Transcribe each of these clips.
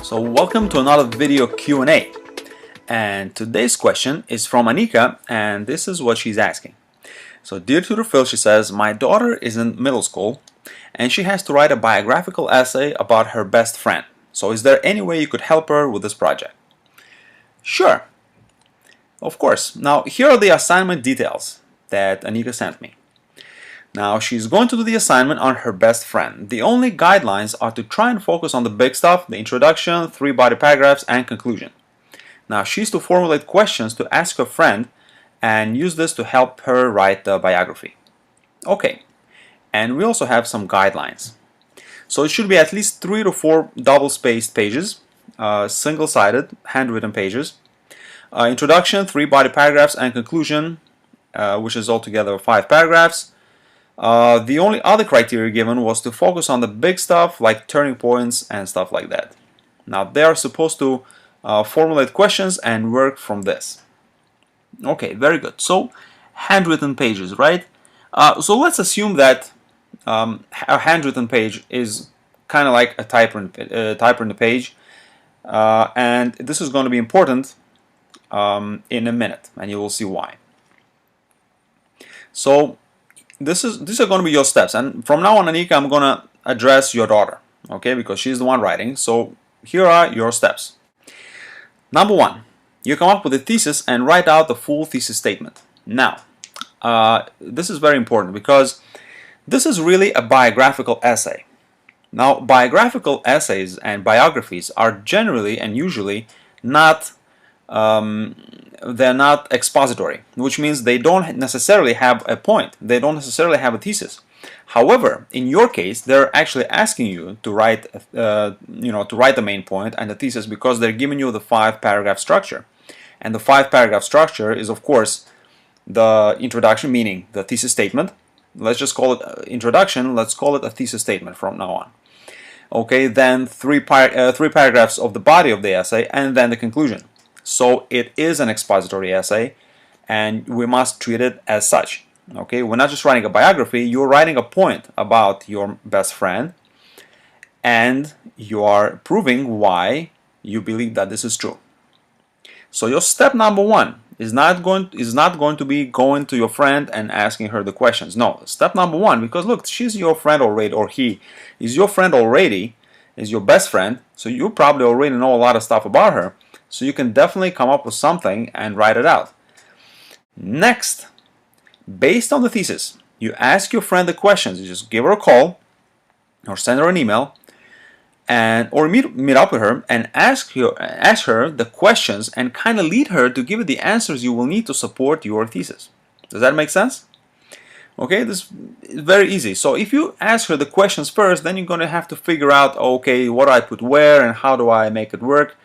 So welcome to another video Q&A, and today's question is from Anika, and this is what she's asking. So dear Tutor Phil, she says, my daughter is in middle school and she has to write a biographical essay about her best friend. So is there any way you could help her with this project? Sure, of course. Now here are the assignment details that Anika sent me. Now she's going to do the assignment on her best friend. The only guidelines are to try and focus on the big stuff, the introduction, 3 body paragraphs, and conclusion. Now she's to formulate questions to ask her friend and use this to help her write the biography. Okay, and we also have some guidelines. So it should be at least 3 to 4 double-spaced pages, single-sided, handwritten pages. Introduction, 3 body paragraphs, and conclusion, which is altogether 5 paragraphs. The only other criteria given was to focus on the big stuff like turning points and stuff like that. Now they are supposed to formulate questions and work from this. Okay, very good. So handwritten pages, right? So let's assume that a handwritten page is kind of like a typewritten page, and this is going to be important in a minute, and you will see why. So these are going to be your steps, and from now on, Anika, I'm going to address your daughter, okay, because she's the one writing. So here are your steps. Number 1, you come up with a thesis and write out the full thesis statement. Now, this is very important because this is really a biographical essay. Now, biographical essays and biographies are generally and usually not they're not expository, which means they don't necessarily have a point. They don't necessarily have a thesis. However, in your case, they're actually asking you to write, to write the main point and the thesis because they're giving you the 5-paragraph structure. And the 5-paragraph structure is, of course, the introduction, meaning the thesis statement. Let's just call it introduction. Let's call it a thesis statement from now on. Okay, then 3 paragraphs of the body of the essay, and then the conclusion. So it is an expository essay, and we must treat it as such. Okay, we're not just writing a biography, you're writing a point about your best friend, and you are proving why you believe that this is true. So your step number 1 is not going to be going to your friend and asking her the questions. No, step number 1, because look, she's your friend already, or he is your friend already, is your best friend, so you probably already know a lot of stuff about her. So you can definitely come up with something and write it out. Next, based on the thesis, you ask your friend the questions. You just give her a call or send her an email, or meet up with her and ask her the questions and kind of lead her to give you the answers you will need to support your thesis. Does that make sense? Okay, this is very easy. So if you ask her the questions first, then you're going to have to figure out, okay, what do I put where and how do I make it work?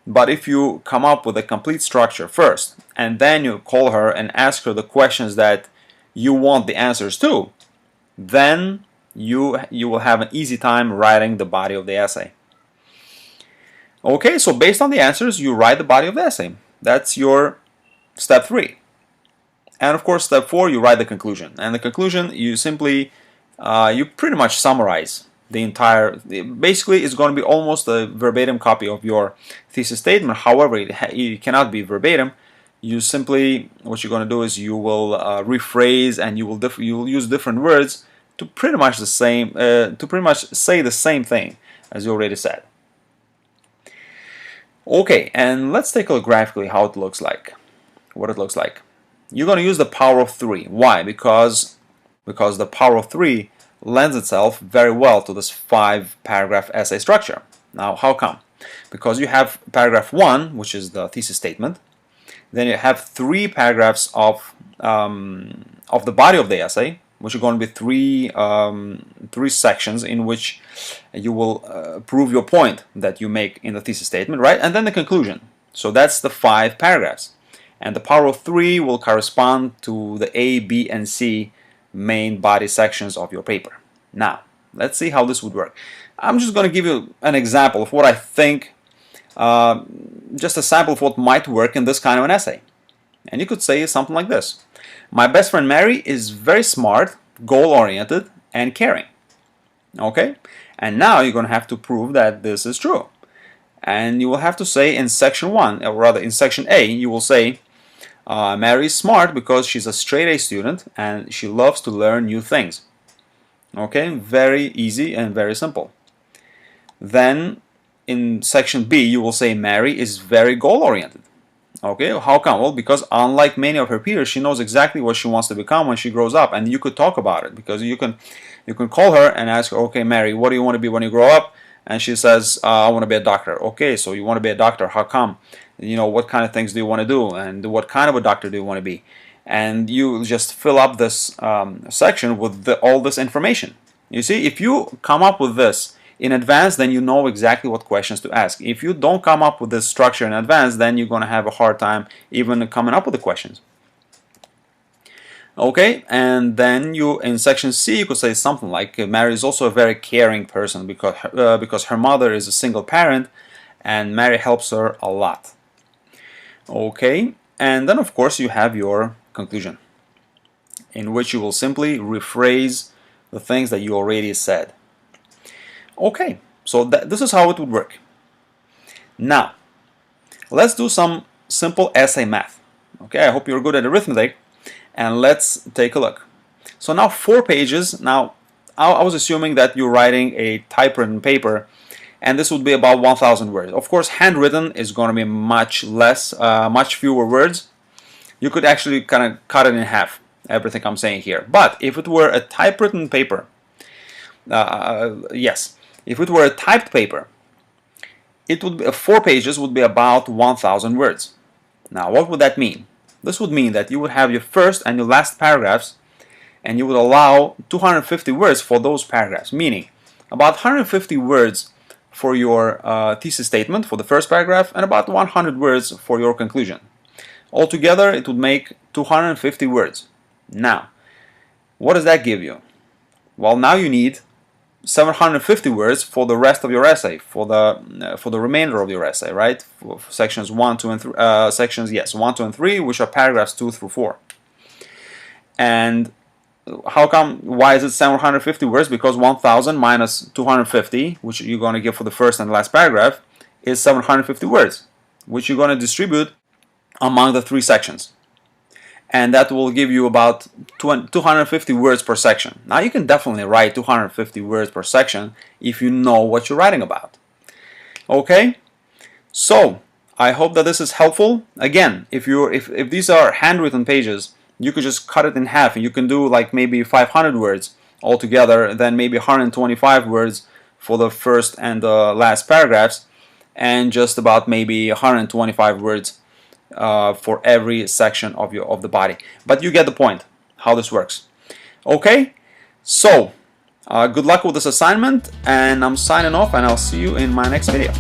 But if you come up with a complete structure first, and then you call her and ask her the questions that you want the answers to, then you will have an easy time writing the body of the essay. Okay, so based on the answers, you write the body of the essay. That's your step 3. And of course, step 4, you write the conclusion. And the conclusion, you simply, you pretty much summarize the entire, basically it's going to be almost a verbatim copy of your thesis statement. However, it cannot be verbatim. You simply, what you're going to do is you will rephrase, and you will use different words to pretty much say the same thing as you already said. Okay, and let's take a look graphically how it looks like, what it looks like. You're going to use the power of 3. Why? Because the power of 3 lends itself very well to this 5-paragraph essay structure. Now, how come? Because you have paragraph 1, which is the thesis statement. Then you have 3 paragraphs of the body of the essay, which are going to be 3 sections in which you will prove your point that you make in the thesis statement, right? And then the conclusion. So that's the 5 paragraphs. And the power of 3 will correspond to the A, B, and C main body sections of your paper. Now, let's see how this would work. I'm just going to give you an example of what I think, just a sample of what might work in this kind of an essay. And you could say something like this. My best friend Mary is very smart, goal-oriented, and caring. Okay? And now you're going to have to prove that this is true. And you will have to say in section 1, or rather in section A, you will say Mary is smart because she's a straight A student and she loves to learn new things. Okay, very easy and very simple. Then in section B, you will say Mary is very goal-oriented. Okay, how come? Well, because unlike many of her peers, she knows exactly what she wants to become when she grows up, and you could talk about it, because you can call her and ask her, okay, Mary, what do you want to be when you grow up? And she says, I want to be a doctor. Okay, so you want to be a doctor. How come? You know, what kind of things do you want to do? And what kind of a doctor do you want to be? And you just fill up this section with all this information. You see, if you come up with this in advance, then you know exactly what questions to ask. If you don't come up with this structure in advance, then you're going to have a hard time even coming up with the questions. Okay, and then you, in section C, you could say something like Mary is also a very caring person because her mother is a single parent and Mary helps her a lot. Okay, and then of course you have your conclusion, in which you will simply rephrase the things that you already said. Okay, so this is how it would work. Now, let's do some simple essay math. Okay, I hope you're good at arithmetic, and let's take a look. So now 4 pages. Now, I was assuming that you're writing a typewritten paper, and this would be about 1,000 words. Of course, handwritten is going to be much less, much fewer words. You could actually kind of cut it in half, everything I'm saying here. But if it were a typewritten paper, yes. If it were a typed paper, it would be 4 pages would be about 1,000 words. Now, what would that mean? This would mean that you would have your first and your last paragraphs, and you would allow 250 words for those paragraphs, meaning about 150 words for your thesis statement for the first paragraph, and about 100 words for your conclusion. Altogether, it would make 250 words. Now, what does that give you? Well, now you need 750 words for the rest of your essay, for the remainder of your essay, right? For sections 1, 2, and 3. 1, 2, and 3, which are paragraphs 2 through 4. And how come? Why is it 750 words? Because 1,000 minus 250, which you're going to give for the first and last paragraph, is 750 words, which you're going to distribute among the 3 sections. And that will give you about 250 words per section. Now you can definitely write 250 words per section if you know what you're writing about. Okay? So, I hope that this is helpful. Again, if these are handwritten pages, you could just cut it in half and you can do like maybe 500 words altogether, then maybe 125 words for the first and the last paragraphs, and just about maybe 125 words for every section of the body. But you get the point how this works. Okay, so good luck with this assignment, and I'm signing off, and I'll see you in my next video.